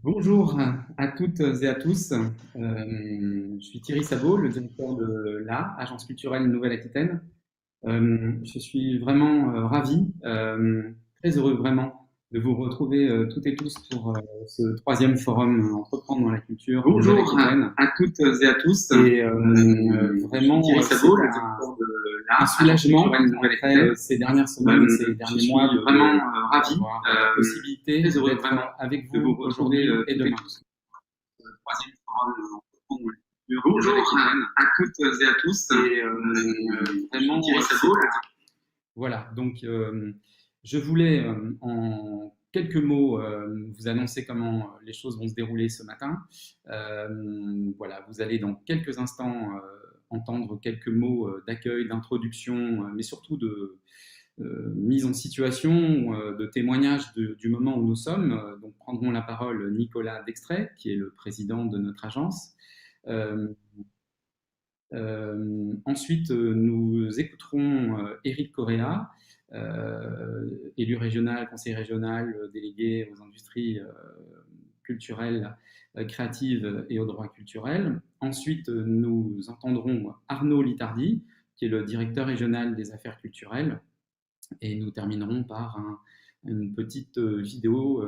Bonjour à toutes et à tous. Je suis Thierry Sabot, le directeur de Agence culturelle Nouvelle-Aquitaine. Je suis vraiment ravi, très heureux vraiment de vous retrouver toutes et tous pour ce troisième forum Entreprendre dans la culture Bonjour Nouvelle-Aquitaine. à toutes et à tous. Et Je suis vraiment, Thierry c'est Sabot, le directeur de un Agence soulagement culturelle après Nouvelle-Aquitaine. ces dernières semaines et ces Je derniers suis mois vraiment ravi, d'avoir la possibilité très heureux d'être vraiment avec de vous vous retrouver aujourd'hui et toutes et demain. tous. Le troisième forum Entreprendre dans la culture Bonjour à toutes et à tous. Et Vraiment, je suis Thierry Sabot. Voilà, donc je voulais en quelques mots vous annoncer comment les choses vont se dérouler ce matin. Voilà, vous allez dans quelques instants entendre quelques mots d'accueil, d'introduction, mais surtout de mise en situation, de témoignage du moment où nous sommes. Donc prendront la parole Nicolas Dextrait, qui est le président de notre agence. Euh, Ensuite, nous écouterons Éric Correa, élu régional, conseiller régional, délégué aux industries culturelles, créatives et aux droits culturels. Ensuite, nous entendrons Arnaud Litardi, qui est le directeur régional des affaires culturelles. Et nous terminerons par une petite vidéo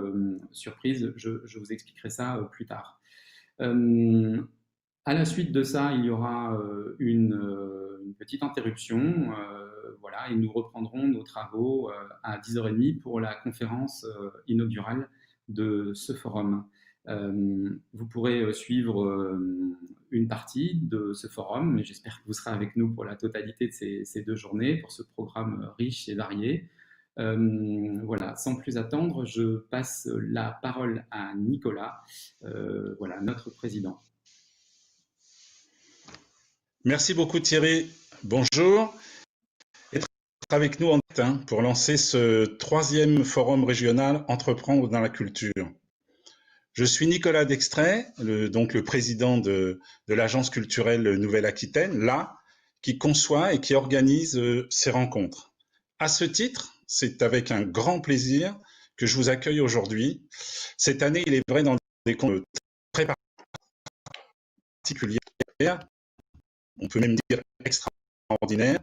surprise. Je vous expliquerai ça plus tard. Euh, à la suite de ça, il y aura une petite interruption, voilà, et nous reprendrons nos travaux à 10h30 pour la conférence inaugurale de ce forum. Vous pourrez suivre une partie de ce forum, mais j'espère que vous serez avec nous pour la totalité de ces 2 journées, pour ce programme riche et varié. Voilà, sans plus attendre, je passe la parole à Nicolas, voilà, notre président. Merci beaucoup Thierry. Bonjour. Être avec nous en direct pour lancer ce troisième forum régional Entreprendre dans la culture. Je suis Nicolas Dextrait, donc le président de l'Agence culturelle Nouvelle-Aquitaine, là, qui conçoit et qui organise ces rencontres. À ce titre, c'est avec un grand plaisir que je vous accueille aujourd'hui. Cette année, il est vrai, dans des conditions très particulières, on peut même dire extraordinaires,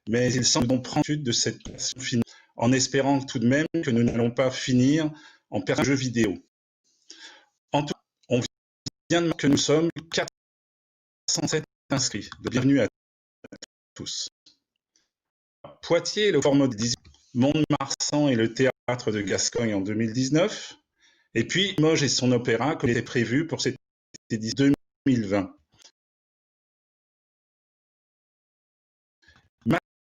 mais il semble donc prendre de cette finie, en espérant tout de même que nous n'allons pas finir en perdant un jeu vidéo. En tout cas, on vient de voir que nous sommes 407 inscrits. Bienvenue à tous. Poitiers est le format de 18, Mont-de-Marsan et le théâtre de Gascogne en 2019, et puis Limoges et son opéra, comme était prévu pour cette édition 2020.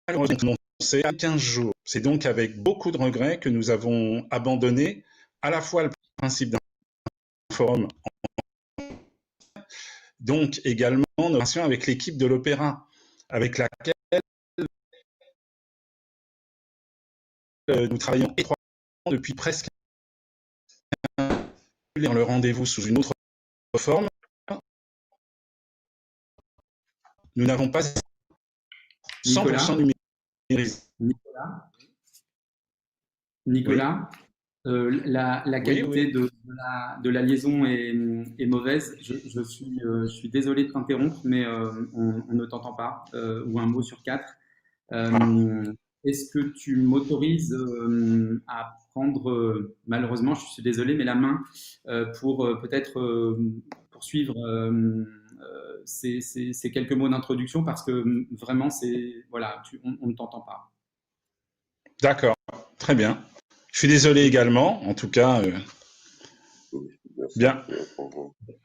Malheureusement, c'est à 15 jours. C'est donc avec beaucoup de regrets que nous avons abandonné à la fois le principe d'un forum, donc également nos relations avec l'équipe de l'opéra, avec laquelle nous travaillons étroitement depuis presque un an. Dans le rendez-vous sous une autre forme, nous n'avons pas 100% numérisé. Nicolas, la Oui, qualité oui. de la liaison est mauvaise. Je suis désolé de t'interrompre, mais on ne t'entend pas, ou un mot sur quatre. Euh, Est-ce que tu m'autorises à prendre, malheureusement, je suis désolé, mais la main pour peut-être poursuivre ces quelques mots d'introduction parce que vraiment, voilà, on ne t'entend pas. D'accord, très bien. Je suis désolé également, en tout cas. Bien.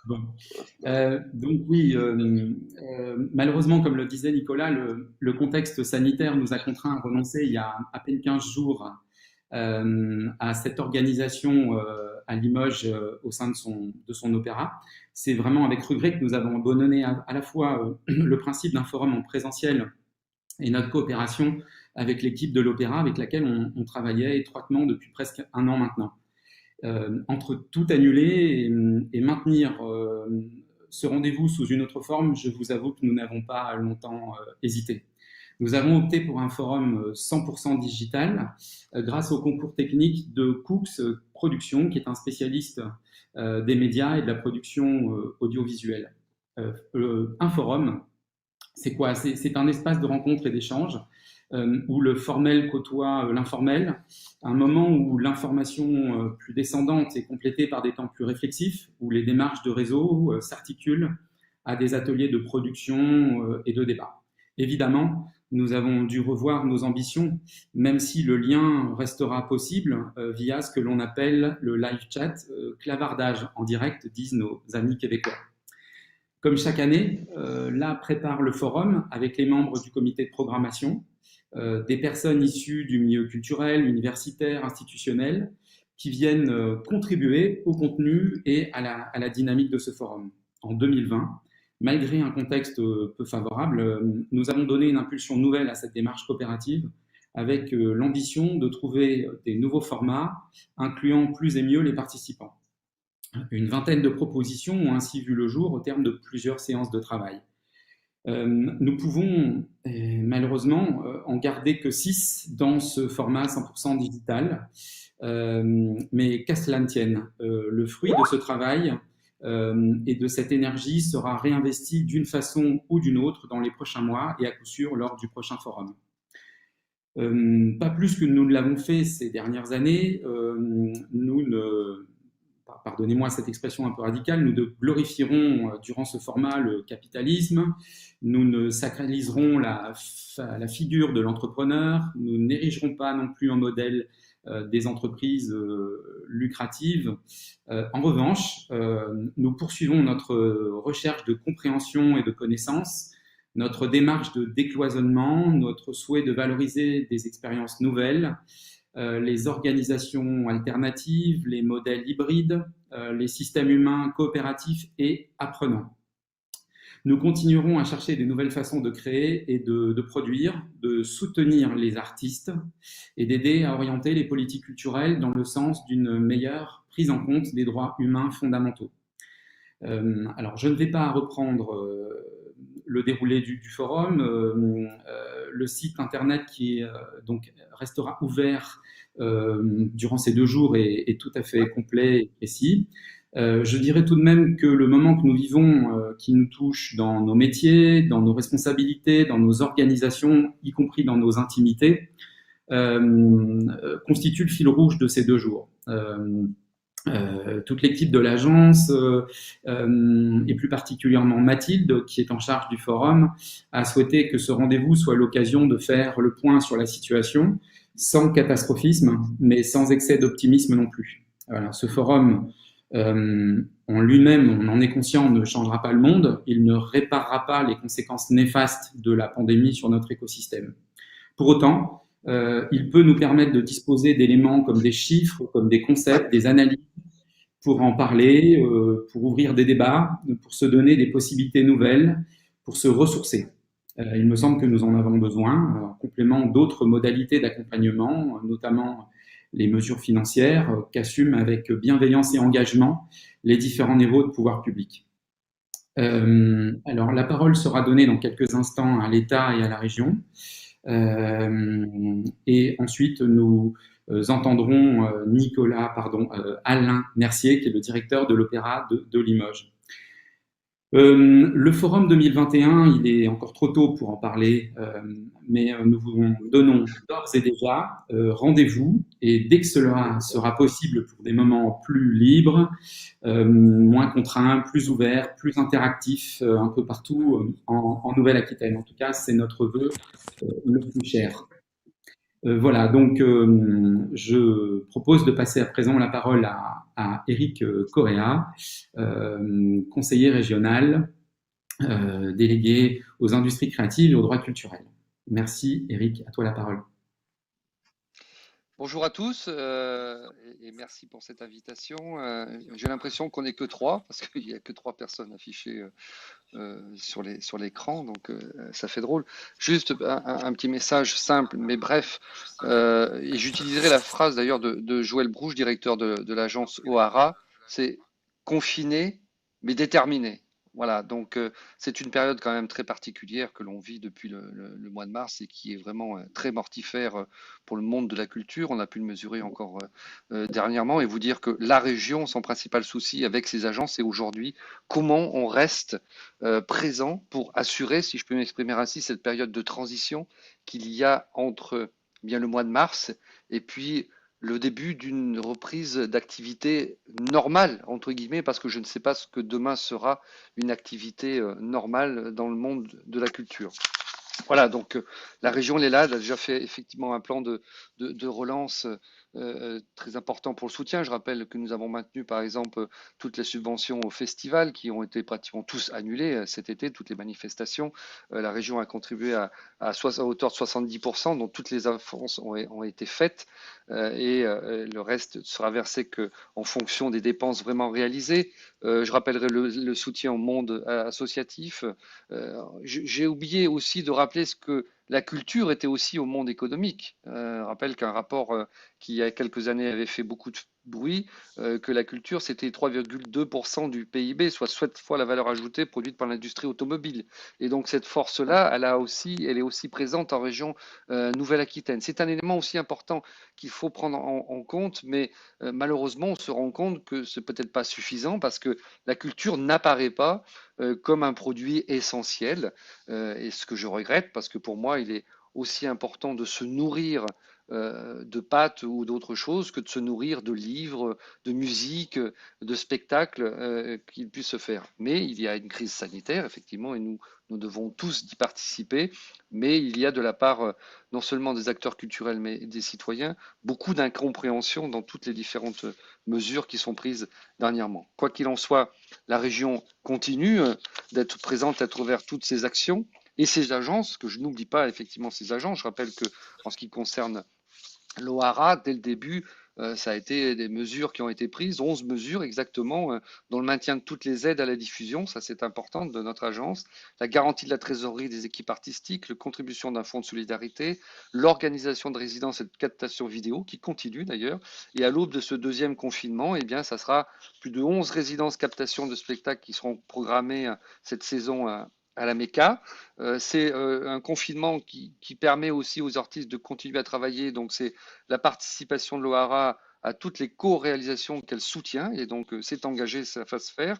Bon. Donc oui, malheureusement, comme le disait Nicolas, le contexte sanitaire nous a contraints à renoncer il y a à peine 15 jours à cette organisation à Limoges au sein de son opéra. C'est vraiment avec regret que nous avons abandonné à la fois le principe d'un forum en présentiel et notre coopération avec l'équipe de l'opéra avec laquelle on travaillait étroitement depuis presque un an maintenant. Entre tout annuler et maintenir ce rendez-vous sous une autre forme, je vous avoue que nous n'avons pas longtemps hésité. Nous avons opté pour un forum 100% digital grâce au concours technique de Cooks Productions, qui est un spécialiste des médias et de la production audiovisuelle. Un forum, c'est quoi? C'est un espace de rencontre et d'échange où le formel côtoie l'informel, un moment où l'information plus descendante est complétée par des temps plus réflexifs, où les démarches de réseau s'articulent à des ateliers de production et de débat. Évidemment, nous avons dû revoir nos ambitions, même si le lien restera possible via ce que l'on appelle le live chat, clavardage en direct, disent nos amis québécois. Comme chaque année, là prépare le forum avec les membres du comité de programmation, des personnes issues du milieu culturel, universitaire, institutionnel, qui viennent contribuer au contenu et à la dynamique de ce forum. En 2020, malgré un contexte peu favorable, nous avons donné une impulsion nouvelle à cette démarche coopérative avec l'ambition de trouver des nouveaux formats incluant plus et mieux les participants. Une vingtaine de propositions ont ainsi vu le jour au terme de plusieurs séances de travail. Nous pouvons malheureusement en garder que 6 dans ce format 100% digital, mais qu'à cela ne tienne, le fruit de ce travail et de cette énergie sera réinvesti d'une façon ou d'une autre dans les prochains mois et à coup sûr lors du prochain forum. Pas plus que nous ne l'avons fait ces dernières années, pardonnez-moi cette expression un peu radicale, nous glorifierons durant ce format le capitalisme, nous ne sacraliserons la figure de l'entrepreneur, nous n'érigerons pas non plus en modèle des entreprises lucratives. En revanche, nous poursuivons notre recherche de compréhension et de connaissance, notre démarche de décloisonnement, notre souhait de valoriser des expériences nouvelles, les organisations alternatives, les modèles hybrides, les systèmes humains coopératifs et apprenants. Nous continuerons à chercher de nouvelles façons de créer et de produire, de soutenir les artistes et d'aider à orienter les politiques culturelles dans le sens d'une meilleure prise en compte des droits humains fondamentaux. Alors, je ne vais pas reprendre le déroulé du forum. Le site internet qui donc restera ouvert durant ces 2 jours est tout à fait complet et précis. Je dirais tout de même que le moment que nous vivons, qui nous touche dans nos métiers, dans nos responsabilités, dans nos organisations, y compris dans nos intimités, constitue le fil rouge de ces 2 jours. Toute l'équipe de l'agence, et plus particulièrement Mathilde, qui est en charge du forum, a souhaité que ce rendez-vous soit l'occasion de faire le point sur la situation, sans catastrophisme, mais sans excès d'optimisme non plus. Voilà, ce forum, en lui-même, on en est conscient, ne changera pas le monde, il ne réparera pas les conséquences néfastes de la pandémie sur notre écosystème. Pour autant, il peut nous permettre de disposer d'éléments comme des chiffres, comme des concepts, des analyses, pour en parler, pour ouvrir des débats, pour se donner des possibilités nouvelles, pour se ressourcer. Il me semble que nous en avons besoin, en complément d'autres modalités d'accompagnement, notamment les mesures financières qu'assument avec bienveillance et engagement les différents niveaux de pouvoir public. Alors, la parole sera donnée dans quelques instants à l'État et à la région. Et ensuite, nous entendrons Alain Mercier, qui est le directeur de l'Opéra de Limoges. Le forum 2021, il est encore trop tôt pour en parler, mais nous vous donnons d'ores et déjà rendez-vous, et dès que cela sera possible pour des moments plus libres, moins contraints, plus ouverts, plus interactifs, un peu partout en Nouvelle-Aquitaine. En tout cas, c'est notre vœu le plus cher. Voilà, donc je propose de passer à présent la parole à Éric Correa, conseiller régional, délégué aux industries créatives et aux droits culturels. Merci Éric, à toi la parole. Bonjour à tous et merci pour cette invitation. J'ai l'impression qu'on n'est que 3 parce qu'il n'y a que 3 personnes affichées sur l'écran, donc ça fait drôle. Juste un petit message simple mais bref, et j'utiliserai la phrase d'ailleurs de Joël Brouche, directeur de l'agence OARA, c'est confiné mais déterminé. Voilà, donc c'est une période quand même très particulière que l'on vit depuis le mois de mars et qui est vraiment très mortifère pour le monde de la culture. On a pu le mesurer encore dernièrement et vous dire que la région, son principal souci avec ses agences, c'est aujourd'hui comment on reste présent pour assurer, si je peux m'exprimer ainsi, cette période de transition qu'il y a entre bien le mois de mars et puis le début d'une reprise d'activité normale, entre guillemets, parce que je ne sais pas ce que demain sera une activité normale dans le monde de la culture. Voilà, donc la région, elle est là, elle a déjà fait effectivement un plan de relance très important pour le soutien. Je rappelle que nous avons maintenu par exemple toutes les subventions aux festivals qui ont été pratiquement tous annulés cet été, toutes les manifestations. La région a contribué à hauteur de 70%, dont toutes les avances ont été faites le reste sera versé que en fonction des dépenses vraiment réalisées. Je rappellerai le soutien au monde associatif. J'ai oublié aussi de rappeler ce que la culture était aussi au monde économique. Je rappelle qu'un rapport qui, il y a quelques années, avait fait beaucoup de bruit, que la culture, c'était 3,2% du PIB, soit 7 fois la valeur ajoutée produite par l'industrie automobile. Et donc cette force-là, elle est aussi présente en région Nouvelle-Aquitaine. C'est un élément aussi important qu'il faut prendre en compte, mais malheureusement, on se rend compte que c'est peut-être pas suffisant parce que la culture n'apparaît pas comme un produit essentiel, et ce que je regrette parce que pour moi, il est aussi important de se nourrir de pâtes ou d'autres choses que de se nourrir de livres, de musique, de spectacles qu'il puisse se faire. Mais il y a une crise sanitaire, effectivement, et nous devons tous y participer, mais il y a de la part non seulement des acteurs culturels, mais des citoyens, beaucoup d'incompréhension dans toutes les différentes mesures qui sont prises dernièrement. Quoi qu'il en soit, la région continue d'être présente, d'être ouverte toutes ces actions et ces agences, que je n'oublie pas effectivement ces agences. Je rappelle que en ce qui concerne l'OHARA, dès le début, ça a été des mesures qui ont été prises, 11 mesures exactement, dont le maintien de toutes les aides à la diffusion, ça c'est important, de notre agence, la garantie de la trésorerie des équipes artistiques, la contribution d'un fonds de solidarité, l'organisation de résidences et de captation vidéo, qui continue d'ailleurs, et à l'aube de ce deuxième confinement, eh bien, ça sera plus de 11 résidences captation de spectacles qui seront programmées cette saison à la Mecca. C'est un confinement qui permet aussi aux artistes de continuer à travailler. Donc, c'est la participation de l'OHARA à toutes les co-réalisations qu'elle soutient. Et donc, c'est engagé, ça va se faire.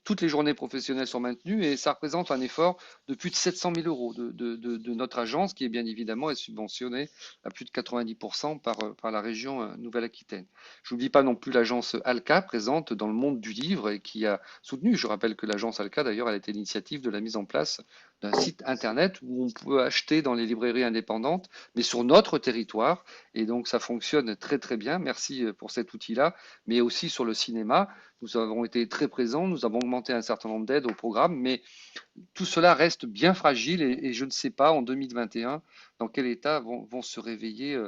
Toutes les journées professionnelles sont maintenues et ça représente un effort de plus de 700 000 euros de notre agence qui est bien évidemment est subventionnée à plus de 90% par la région Nouvelle-Aquitaine. Je n'oublie pas non plus l'agence ALCA présente dans le monde du livre et qui a soutenu. Je rappelle que l'agence ALCA, d'ailleurs, elle a été l'initiative de la mise en place d'un site internet où on peut acheter dans les librairies indépendantes, mais sur notre territoire. Et donc ça fonctionne très très bien. Merci pour cet outil-là, mais aussi sur le cinéma. Nous avons été très présents, nous avons augmenté un certain nombre d'aides au programme, mais tout cela reste bien fragile et je ne sais pas en 2021 dans quel état vont se réveiller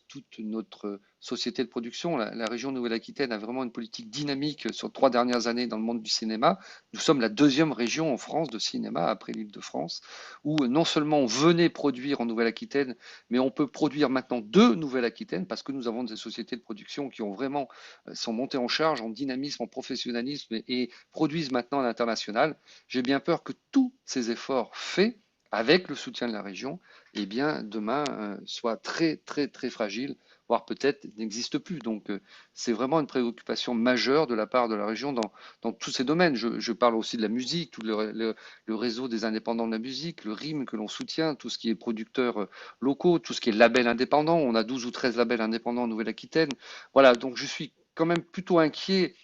toute notre société de production. La région Nouvelle-Aquitaine a vraiment une politique dynamique sur 3 dernières années dans le monde du cinéma. Nous sommes la deuxième région en France de cinéma après l'Île-de-France, où non seulement on venait produire en Nouvelle-Aquitaine, mais on peut produire maintenant de Nouvelle-Aquitaine parce que nous avons des sociétés de production qui ont vraiment sont montées en charge en dynamisme, en professionnalisme et produisent maintenant à l'international. J'ai bien peur que tous ces efforts faits avec le soutien de la région, eh bien, demain, soient très, très, très fragiles, voire peut-être n'existent plus. Donc, c'est vraiment une préoccupation majeure de la part de la région dans tous ces domaines. Je parle aussi de la musique, tout le réseau des indépendants de la musique, le RIM que l'on soutient, tout ce qui est producteurs locaux, tout ce qui est label indépendant. On a 12 ou 13 labels indépendants en Nouvelle-Aquitaine. Voilà, donc je suis quand même plutôt inquiet,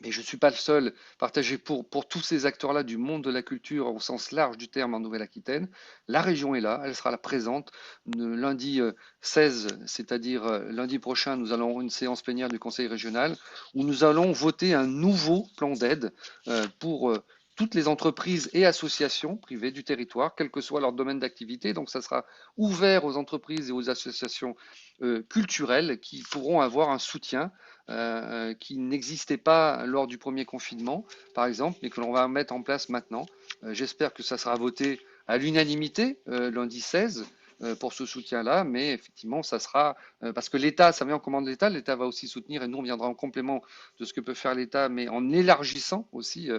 mais je ne suis pas le seul, partagé pour tous ces acteurs-là du monde de la culture au sens large du terme en Nouvelle-Aquitaine. La région est là, elle sera là présente. Lundi 16, c'est-à-dire lundi prochain, nous allons avoir une séance plénière du Conseil régional où nous allons voter un nouveau plan d'aide pour toutes les entreprises et associations privées du territoire, quel que soit leur domaine d'activité. Donc ça sera ouvert aux entreprises et aux associations culturelles qui pourront avoir un soutien qui n'existait pas lors du premier confinement, par exemple, mais que l'on va mettre en place maintenant. J'espère que ça sera voté à l'unanimité lundi 16 pour ce soutien-là, mais effectivement, ça sera parce que l'État, ça vient en commande de l'État, l'État va aussi soutenir et nous on viendra en complément de ce que peut faire l'État, mais en élargissant aussi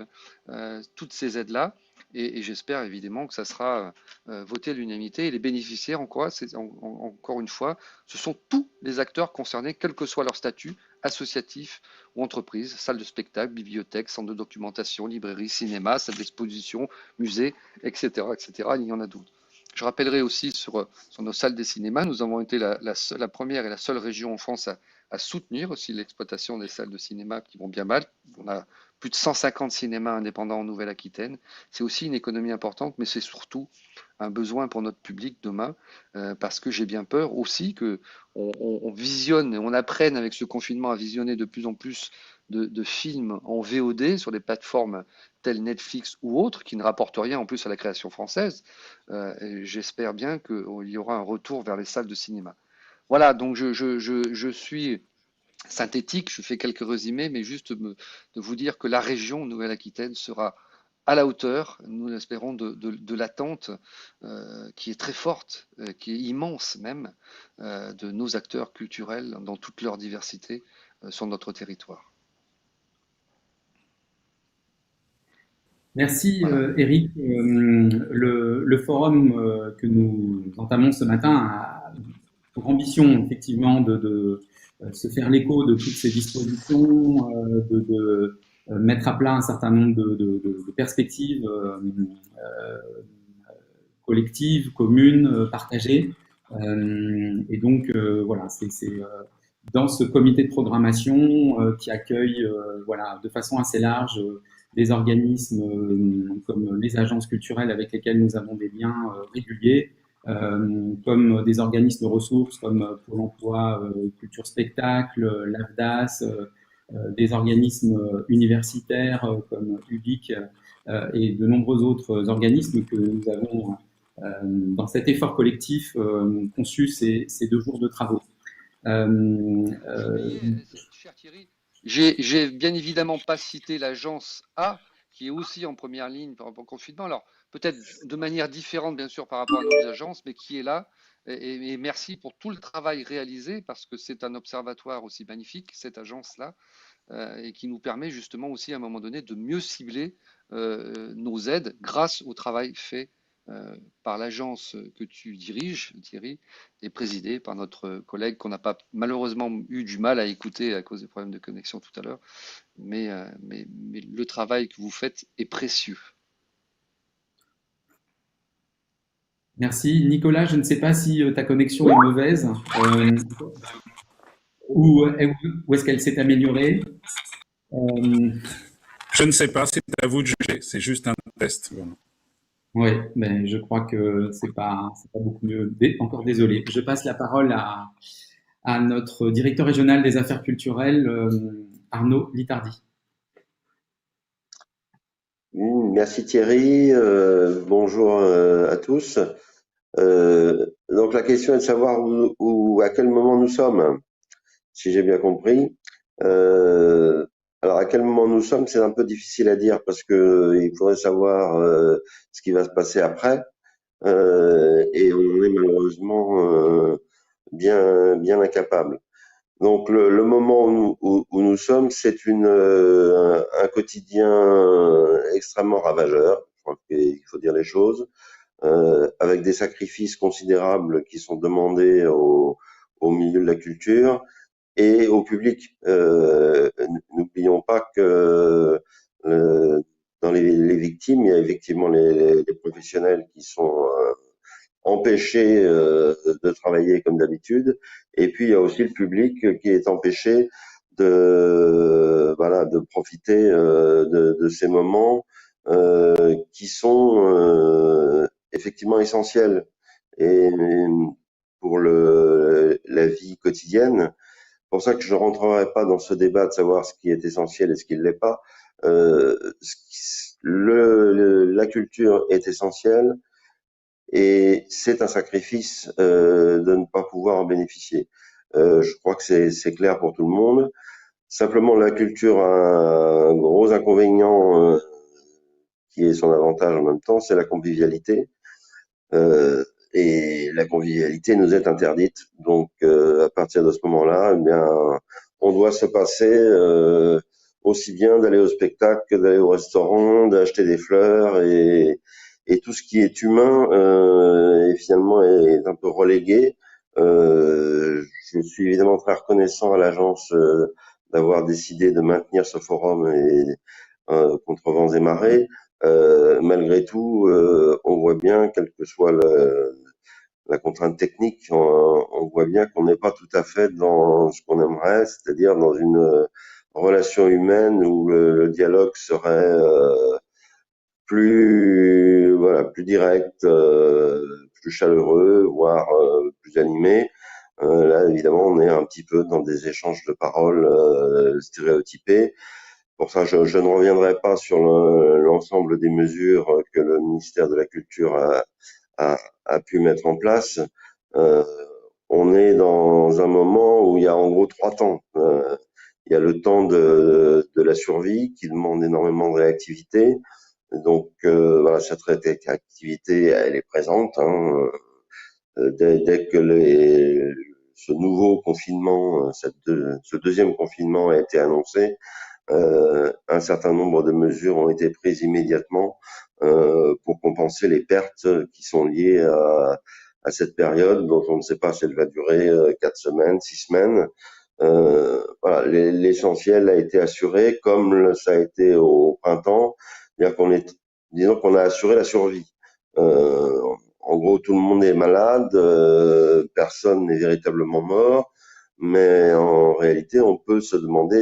toutes ces aides-là. Et j'espère évidemment que ça sera voté à l'unanimité. Et les bénéficiaires, encore une fois, ce sont tous les acteurs concernés, quel que soit leur statut, associatif ou entreprise, salle de spectacle, bibliothèque, centre de documentation, librairie, cinéma, salle d'exposition, musée, etc., etc. Il y en a d'autres. Je rappellerai aussi sur nos salles des cinémas, nous avons été la première et la seule région en France à soutenir aussi l'exploitation des salles de cinéma qui vont bien mal. On a plus de 150 cinémas indépendants en Nouvelle-Aquitaine. C'est aussi une économie importante, mais c'est surtout un besoin pour notre public demain, parce que j'ai bien peur aussi que on visionne, on apprenne avec ce confinement à visionner de plus en plus de films en VOD sur des plateformes telles Netflix ou autres, qui ne rapportent rien en plus à la création française. J'espère bien qu'il y aura un retour vers les salles de cinéma. Voilà, donc je suis synthétique, je fais quelques résumés, mais juste de vous dire que la région Nouvelle-Aquitaine sera à la hauteur, nous l'espérons, de l'attente qui est très forte, qui est immense même, de nos acteurs culturels dans toute leur diversité sur notre territoire. Merci Voilà. Eric. Le forum que nous entamons ce matin a pour ambition effectivement de se faire l'écho de toutes ces dispositions, de mettre à plat un certain nombre de perspectives collectives, communes, partagées. Et donc voilà, c'est dans ce comité de programmation qui accueille voilà, de façon assez large des organismes comme les agences culturelles avec lesquelles nous avons des liens réguliers, comme des organismes de ressources comme Pôle emploi, Culture Spectacle, l'AFDAS, des organismes universitaires comme UBIC et de nombreux autres organismes que nous avons dans cet effort collectif conçu ces 2 jours de travaux. Cher Thierry, j'ai bien évidemment pas cité l'agence A, qui est aussi en première ligne par rapport au confinement. Alors, peut-être de manière différente, bien sûr, par rapport à nos agences, mais qui est là. Et merci pour tout le travail réalisé, parce que c'est un observatoire aussi magnifique, cette agence-là, et qui nous permet justement aussi à un moment donné de mieux cibler nos aides grâce au travail fait par l'agence que tu diriges, Thierry, et présidée par notre collègue qu'on n'a pas malheureusement eu du mal à écouter à cause des problèmes de connexion tout à l'heure, mais le travail que vous faites est précieux. Merci. Nicolas, je ne sais pas si ta connexion est mauvaise ou est-ce qu'elle s'est améliorée. Je ne sais pas, c'est à vous de juger, c'est juste un test. Voilà. Oui, mais je crois que c'est pas beaucoup mieux. Encore désolé. Je passe la parole à notre directeur régional des affaires culturelles, Arnaud Litardi. Merci Thierry, bonjour à tous. Donc la question est de savoir à quel moment nous sommes, si j'ai bien compris. Alors à quel moment nous sommes, c'est un peu difficile à dire parce que il faudrait savoir ce qui va se passer après. Et on est malheureusement bien incapable. Donc le moment où nous sommes, c'est un quotidien extrêmement ravageur. Je crois qu'il faut dire les choses, avec des sacrifices considérables qui sont demandés au milieu de la culture et au public. N'oublions pas que dans les victimes, il y a effectivement les professionnels qui sont empêchés de travailler comme d'habitude, et puis il y a aussi le public qui est empêché de profiter de ces moments qui sont effectivement essentiels et pour la vie quotidienne. C'est pour ça que je ne rentrerai pas dans ce débat de savoir ce qui est essentiel et ce qui ne l'est pas. La culture est essentielle et c'est un sacrifice de ne pas pouvoir en bénéficier. Je crois que c'est clair pour tout le monde. Simplement, la culture a un gros inconvénient qui est son avantage en même temps, c'est la convivialité. et la convivialité nous est interdite. Donc, à partir de ce moment-là, eh bien, on doit se passer aussi bien d'aller au spectacle que d'aller au restaurant, d'acheter des fleurs et tout ce qui est humain et finalement est un peu relégué. Je suis évidemment très reconnaissant à l'agence d'avoir décidé de maintenir ce forum et contre vents et marées. Malgré tout, on voit bien, quelle que soit la contrainte technique, on voit bien qu'on n'est pas tout à fait dans ce qu'on aimerait, c'est-à-dire dans une relation humaine où le dialogue serait plus direct, plus chaleureux, voire plus animé. Là, évidemment, on est un petit peu dans des échanges de paroles stéréotypés. Pour ça, je ne reviendrai pas sur l'ensemble des mesures que le ministère de la Culture a pu mettre en place. On est dans un moment où il y a en gros 3 temps. Il y a le temps de la survie qui demande énormément de réactivité. Donc voilà, cette réactivité, elle est présente. Dès que ce nouveau confinement, ce deuxième confinement a été annoncé, un certain nombre de mesures ont été prises immédiatement pour compenser les pertes qui sont liées à cette période dont on ne sait pas si elle va durer 4 semaines, 6 semaines. Voilà, l'essentiel a été assuré comme ça a été au printemps, c'est-à-dire disons qu'on a assuré la survie. En gros, tout le monde est malade, personne n'est véritablement mort, mais en réalité, on peut se demander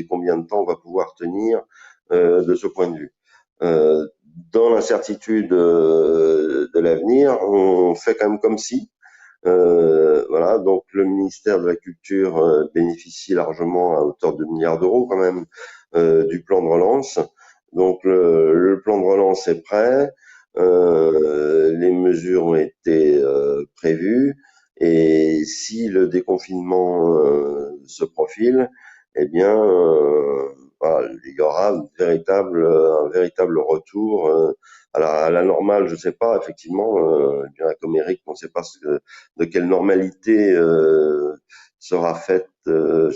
combien de temps on va pouvoir tenir de ce point de vue. Dans l'incertitude de l'avenir, on fait quand même comme si. Voilà, donc le ministère de la Culture bénéficie largement à hauteur de milliards d'euros quand même du plan de relance. Donc le plan de relance est prêt, les mesures ont été prévues et si le déconfinement se profile, eh bien voilà, il y aura un véritable retour à la normale. Je sais pas, effectivement, je dirais comme Eric, on ne sait pas de quelle normalité sera faite la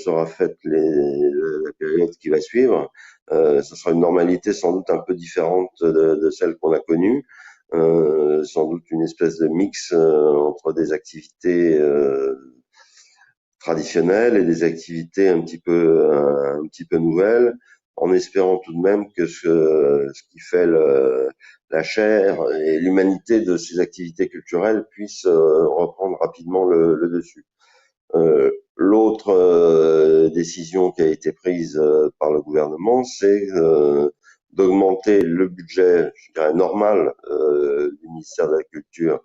période qui va suivre. Ce sera une normalité sans doute un peu différente de celle qu'on a connue, sans doute une espèce de mix entre des activités traditionnelles et des activités un petit peu nouvelles, en espérant tout de même que ce qui fait la chair et l'humanité de ces activités culturelles puisse reprendre rapidement le dessus. L'autre décision qui a été prise par le gouvernement, c'est d'augmenter le budget, je dirais, normal du ministère de la Culture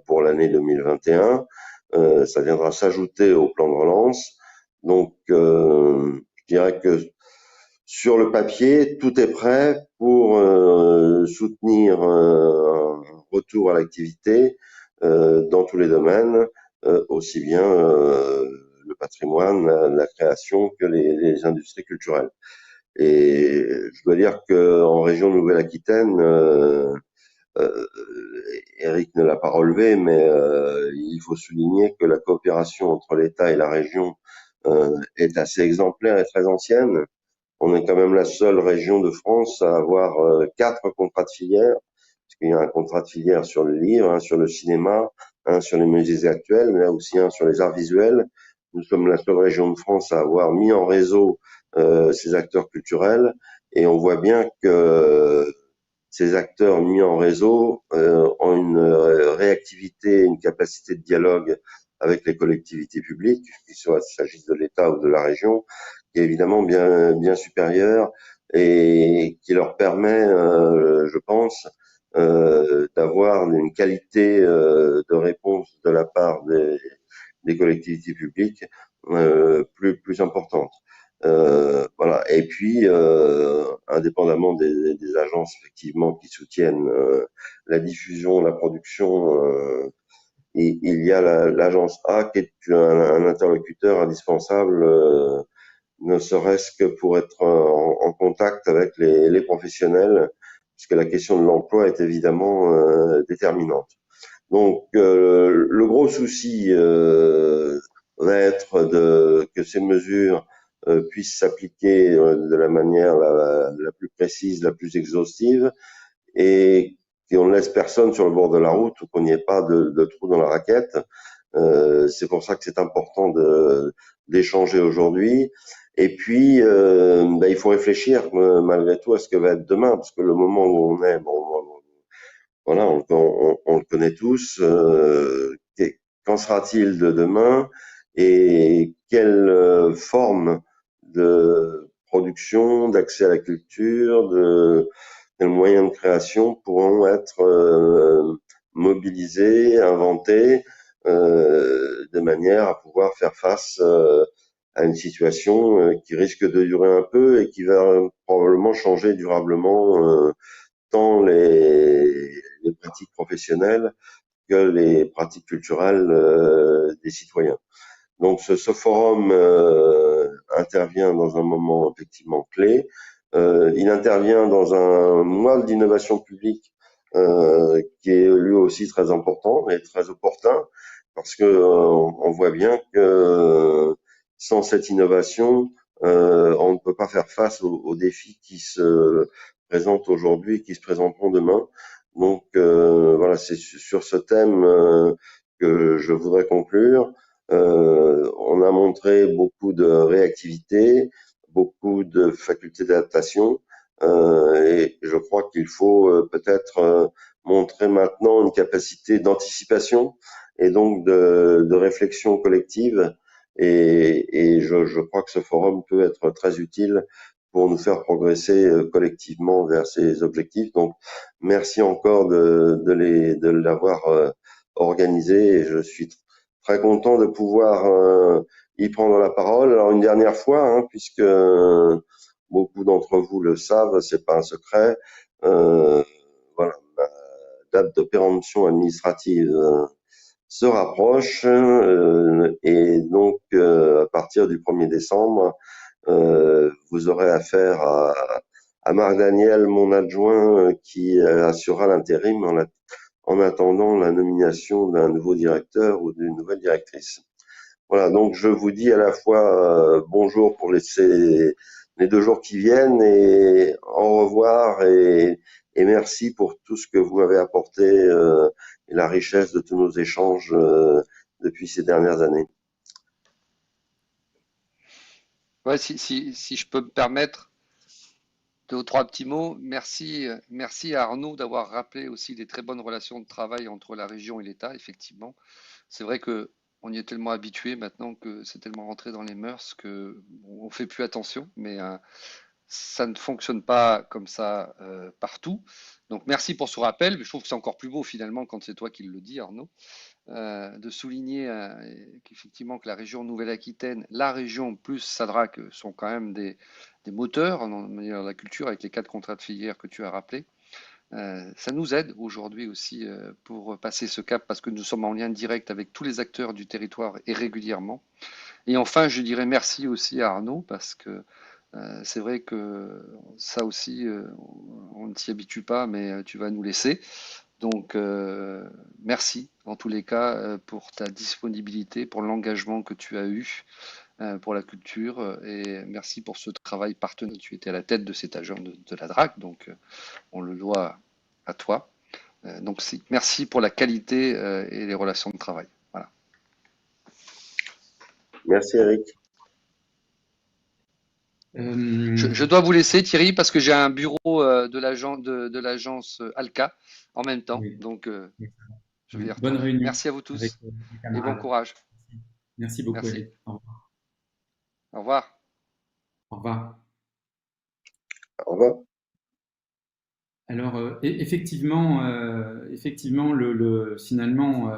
pour l'année 2021. Ça viendra s'ajouter au plan de relance. Donc, je dirais que sur le papier, tout est prêt pour soutenir un retour à l'activité dans tous les domaines, aussi bien le patrimoine, la création que les industries culturelles. Et je dois dire qu'en région Nouvelle-Aquitaine, Eric ne l'a pas relevé, mais il faut souligner que la coopération entre l'État et la région est assez exemplaire et très ancienne. On est quand même la seule région de France à avoir 4 contrats de filière, parce qu'il y a un contrat de filière sur le livre, un sur le cinéma, un sur les musées actuels, mais là aussi un sur les arts visuels. Nous sommes la seule région de France à avoir mis en réseau ces acteurs culturels, et on voit bien que ces acteurs mis en réseau ont une réactivité, une capacité de dialogue avec les collectivités publiques, qu'il s'agisse de l'État ou de la région, qui est évidemment bien supérieure et qui leur permet, je pense, d'avoir une qualité de réponse de la part des collectivités publiques plus importante. Voilà. Et puis, indépendamment des agences effectivement qui soutiennent la diffusion, la production, il y a l'agence A qui est un interlocuteur indispensable, ne serait-ce que pour être en contact avec les professionnels, puisque la question de l'emploi est évidemment déterminante. Donc, le gros souci va être que ces mesures puissent s'appliquer de la manière la plus précise, la plus exhaustive, et qu'on ne laisse personne sur le bord de la route ou qu'il n'y ait pas de trou dans la raquette. C'est pour ça que c'est important d'échanger aujourd'hui. Et puis, il faut réfléchir malgré tout à ce que va être demain, parce que le moment où on est, voilà, on le connaît tous. Qu'en sera-t-il de demain et quelle forme de production, d'accès à la culture, quels moyens de création pourront être mobilisés, inventés, de manière à pouvoir faire face à une situation qui risque de durer un peu et qui va probablement changer durablement tant les pratiques professionnelles que les pratiques culturelles des citoyens. Donc ce forum intervient dans un moment effectivement clé. Il intervient dans un mois d'innovation publique qui est lui aussi très important et très opportun, parce que on voit bien que sans cette innovation, on ne peut pas faire face aux défis qui se présentent aujourd'hui et qui se présenteront demain. Donc voilà, c'est sur ce thème que je voudrais conclure. On a montré beaucoup de réactivité, beaucoup de faculté d'adaptation, et je crois qu'il faut peut-être montrer maintenant une capacité d'anticipation et donc de réflexion collective. Et je crois que ce forum peut être très utile pour nous faire progresser collectivement vers ces objectifs. Donc, merci encore de l'avoir organisé, et je suis très content de pouvoir y prendre la parole. Alors une dernière fois, puisque beaucoup d'entre vous le savent, c'est pas un secret. Voilà, la date de péremption administrative se rapproche, et donc à partir du 1er décembre, vous aurez affaire à Marc Daniel, mon adjoint, qui assurera l'intérim en attendant la nomination d'un nouveau directeur ou d'une nouvelle directrice. Voilà, donc je vous dis à la fois bonjour pour les 2 jours qui viennent, et au revoir, et merci pour tout ce que vous m'avez apporté et la richesse de tous nos échanges depuis ces dernières années. Ouais, si je peux me permettre 2 ou 3 petits mots. Merci à Arnaud d'avoir rappelé aussi les très bonnes relations de travail entre la région et l'État, effectivement. C'est vrai que on y est tellement habitué maintenant, que c'est tellement rentré dans les mœurs que on fait plus attention, mais ça ne fonctionne pas comme ça partout. Donc merci pour ce rappel, mais je trouve que c'est encore plus beau finalement quand c'est toi qui le dis, Arnaud, de souligner qu'effectivement que la région Nouvelle-Aquitaine, la région plus Sadrac sont quand même des moteurs en matière de la culture, avec les 4 contrats de filière que tu as rappelés. Ça nous aide aujourd'hui aussi pour passer ce cap, parce que nous sommes en lien direct avec tous les acteurs du territoire et régulièrement. Et enfin, je dirais merci aussi à Arnaud, parce que c'est vrai que ça aussi, on ne s'y habitue pas, mais tu vas nous laisser. Donc, merci en tous les cas pour ta disponibilité, pour l'engagement que tu as eu pour la culture, et merci pour ce travail partenaire. Tu étais à la tête de cet agent de la DRAC, donc on le doit à toi. Donc merci pour la qualité et les relations de travail. Voilà. Merci Eric. Je dois vous laisser, Thierry, parce que j'ai un bureau de l'agence Alca en même temps. Oui. Donc, je vais y Bonne retourner. réunion Merci à vous avec tous les et bon camarades. courage. Merci beaucoup, Merci. Eric. Au revoir. Au revoir. Au revoir. Au revoir. Alors, effectivement, finalement,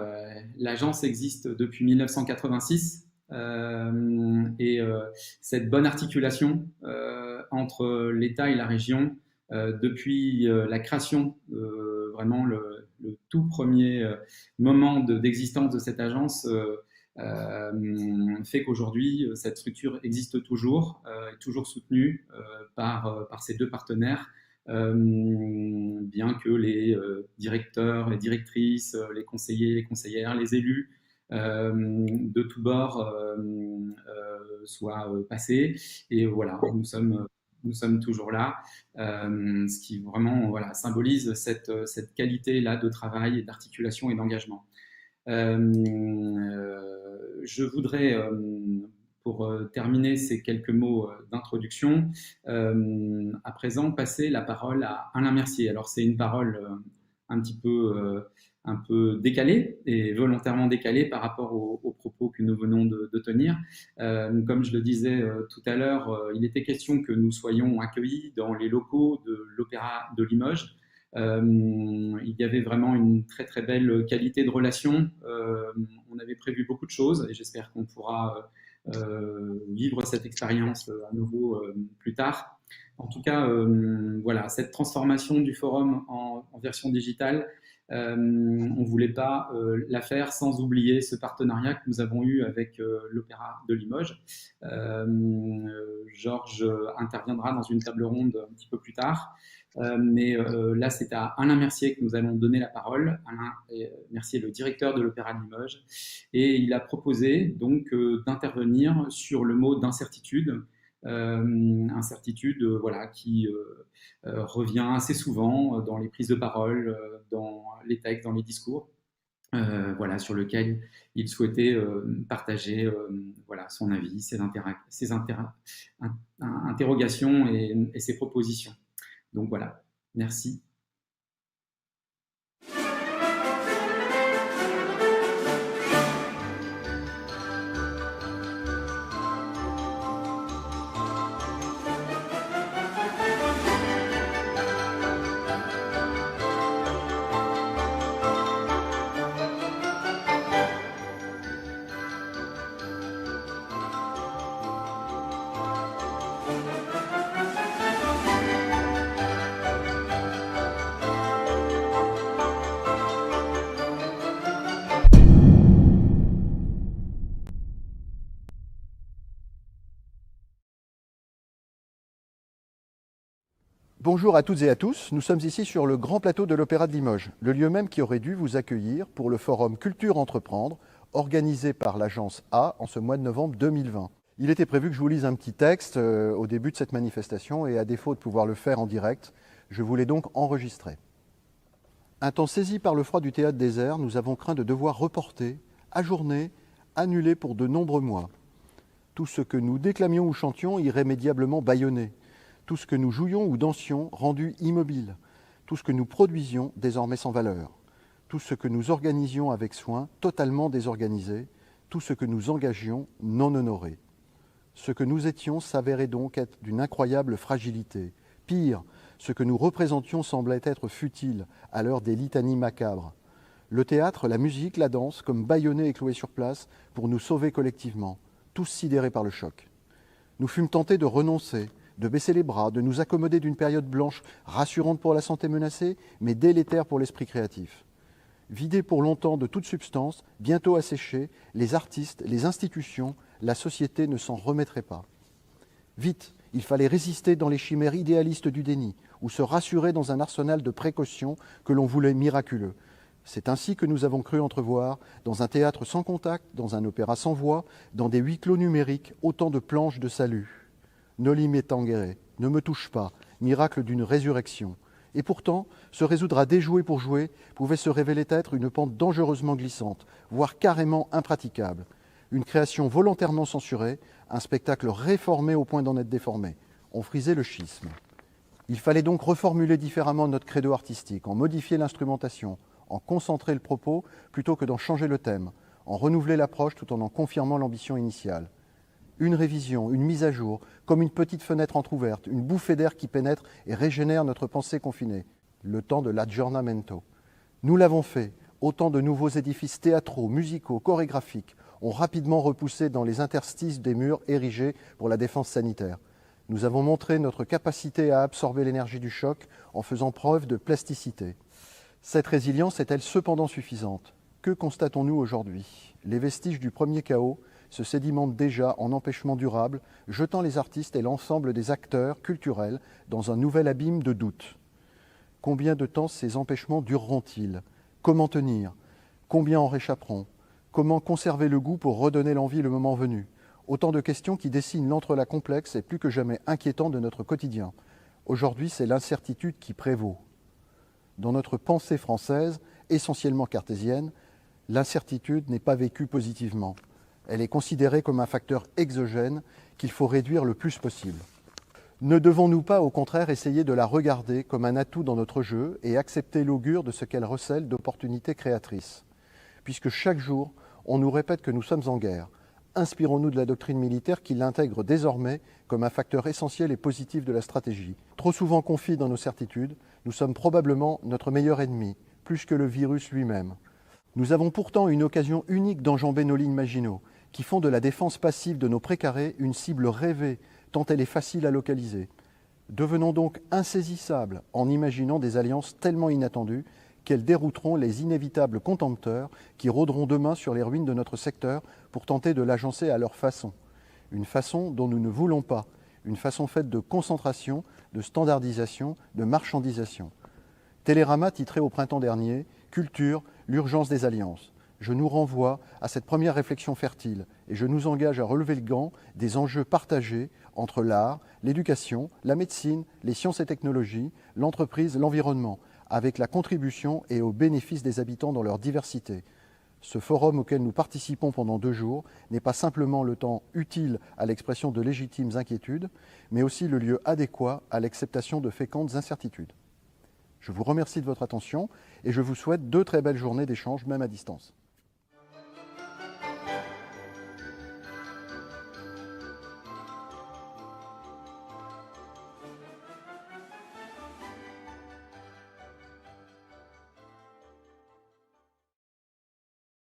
l'agence existe depuis 1986, et cette bonne articulation entre l'État et la région, depuis la création, vraiment le tout premier moment d'existence de cette agence, fait qu'aujourd'hui, cette structure existe toujours, est toujours soutenue par ces 2 partenaires, bien que les directeurs et directrices, les conseillers, les conseillères, les élus de tous bords soient passés. Et voilà, nous sommes toujours là, ce qui vraiment symbolise cette qualité-là de travail, d'articulation et d'engagement. Je voudrais, pour terminer ces quelques mots d'introduction, à présent passer la parole à Alain Mercier. Alors c'est une parole un peu décalée et volontairement décalée par rapport aux propos que nous venons de tenir. Comme je le disais tout à l'heure, il était question que nous soyons accueillis dans les locaux de l'Opéra de Limoges. Il y avait vraiment une très très belle qualité de relation. On avait prévu beaucoup de choses et j'espère qu'on pourra vivre cette expérience à nouveau plus tard. En tout cas, voilà, cette transformation du forum en version digitale, on ne voulait pas la faire sans oublier ce partenariat que nous avons eu avec l'Opéra de Limoges. Georges interviendra dans une table ronde un petit peu plus tard. Mais là, c'est à Alain Mercier que nous allons donner la parole. Alain Mercier est le directeur de l'Opéra de Limoges et il a proposé donc d'intervenir sur le mot d'incertitude, incertitude qui revient assez souvent dans les prises de parole, dans les textes, dans les discours. Sur lequel il souhaitait partager son avis, ses interrogations et ses propositions. Donc voilà, merci. Bonjour à toutes et à tous, nous sommes ici sur le grand plateau de l'Opéra de Limoges, le lieu même qui aurait dû vous accueillir pour le forum Culture Entreprendre, organisé par l'agence A en ce mois de novembre 2020. Il était prévu que je vous lise un petit texte au début de cette manifestation et à défaut de pouvoir le faire en direct, je voulais donc enregistrer. Un temps saisi par le froid du théâtre désert, nous avons craint de devoir reporter, ajourner, annuler pour de nombreux mois. Tout ce que nous déclamions ou chantions irrémédiablement bâillonné. Tout ce que nous jouions ou dansions rendu immobile, tout ce que nous produisions désormais sans valeur, tout ce que nous organisions avec soin totalement désorganisé, tout ce que nous engagions non honoré. Ce que nous étions s'avérait donc être d'une incroyable fragilité. Pire, ce que nous représentions semblait être futile à l'heure des litanies macabres. Le théâtre, la musique, la danse, comme bâillonnés et cloués sur place pour nous sauver collectivement, tous sidérés par le choc. Nous fûmes tentés de renoncer, de baisser les bras, de nous accommoder d'une période blanche rassurante pour la santé menacée, mais délétère pour l'esprit créatif. Vidés pour longtemps de toute substance, bientôt asséchés, les artistes, les institutions, la société ne s'en remettraient pas. Vite, il fallait résister dans les chimères idéalistes du déni, ou se rassurer dans un arsenal de précautions que l'on voulait miraculeux. C'est ainsi que nous avons cru entrevoir, dans un théâtre sans contact, dans un opéra sans voix, dans des huis clos numériques, autant de planches de salut. Noli me tangere, ne me touche pas, miracle d'une résurrection. Et pourtant, se résoudre à déjouer pour jouer pouvait se révéler être une pente dangereusement glissante, voire carrément impraticable. Une création volontairement censurée, un spectacle réformé au point d'en être déformé. On frisait le schisme. Il fallait donc reformuler différemment notre credo artistique, en modifier l'instrumentation, en concentrer le propos plutôt que d'en changer le thème, en renouveler l'approche tout en confirmant l'ambition initiale. Une révision, une mise à jour, comme une petite fenêtre entr'ouverte, une bouffée d'air qui pénètre et régénère notre pensée confinée. Le temps de l'aggiornamento. Nous l'avons fait. Autant de nouveaux édifices théâtraux, musicaux, chorégraphiques ont rapidement repoussé dans les interstices des murs érigés pour la défense sanitaire. Nous avons montré notre capacité à absorber l'énergie du choc en faisant preuve de plasticité. Cette résilience est-elle cependant suffisante ? Que constatons-nous aujourd'hui ? Les vestiges du premier chaos, se sédimente déjà en empêchement durable, jetant les artistes et l'ensemble des acteurs culturels dans un nouvel abîme de doute. Combien de temps ces empêchements dureront-ils? Comment tenir? Combien en réchapperont? Comment conserver le goût pour redonner l'envie le moment venu? Autant de questions qui dessinent l'entrelac complexe et plus que jamais inquiétant de notre quotidien. Aujourd'hui, c'est l'incertitude qui prévaut. Dans notre pensée française, essentiellement cartésienne, l'incertitude n'est pas vécue positivement. Elle est considérée comme un facteur exogène qu'il faut réduire le plus possible. Ne devons-nous pas, au contraire, essayer de la regarder comme un atout dans notre jeu et accepter l'augure de ce qu'elle recèle d'opportunités créatrices? Puisque chaque jour, on nous répète que nous sommes en guerre, inspirons-nous de la doctrine militaire qui l'intègre désormais comme un facteur essentiel et positif de la stratégie. Trop souvent confis dans nos certitudes, nous sommes probablement notre meilleur ennemi, plus que le virus lui-même. Nous avons pourtant une occasion unique d'enjamber nos lignes Maginot, qui font de la défense passive de nos précarés une cible rêvée, tant elle est facile à localiser. Devenons donc insaisissables en imaginant des alliances tellement inattendues qu'elles dérouteront les inévitables contempteurs qui rôderont demain sur les ruines de notre secteur pour tenter de l'agencer à leur façon. Une façon dont nous ne voulons pas, une façon faite de concentration, de standardisation, de marchandisation. Télérama titrait au printemps dernier « Culture, l'urgence des alliances ». Je nous renvoie à cette première réflexion fertile et je nous engage à relever le gant des enjeux partagés entre l'art, l'éducation, la médecine, les sciences et technologies, l'entreprise, l'environnement, avec la contribution et au bénéfice des habitants dans leur diversité. Ce forum auquel nous participons pendant 2 jours n'est pas simplement le temps utile à l'expression de légitimes inquiétudes, mais aussi le lieu adéquat à l'acceptation de fécondes incertitudes. Je vous remercie de votre attention et je vous souhaite 2 très belles journées d'échange, même à distance.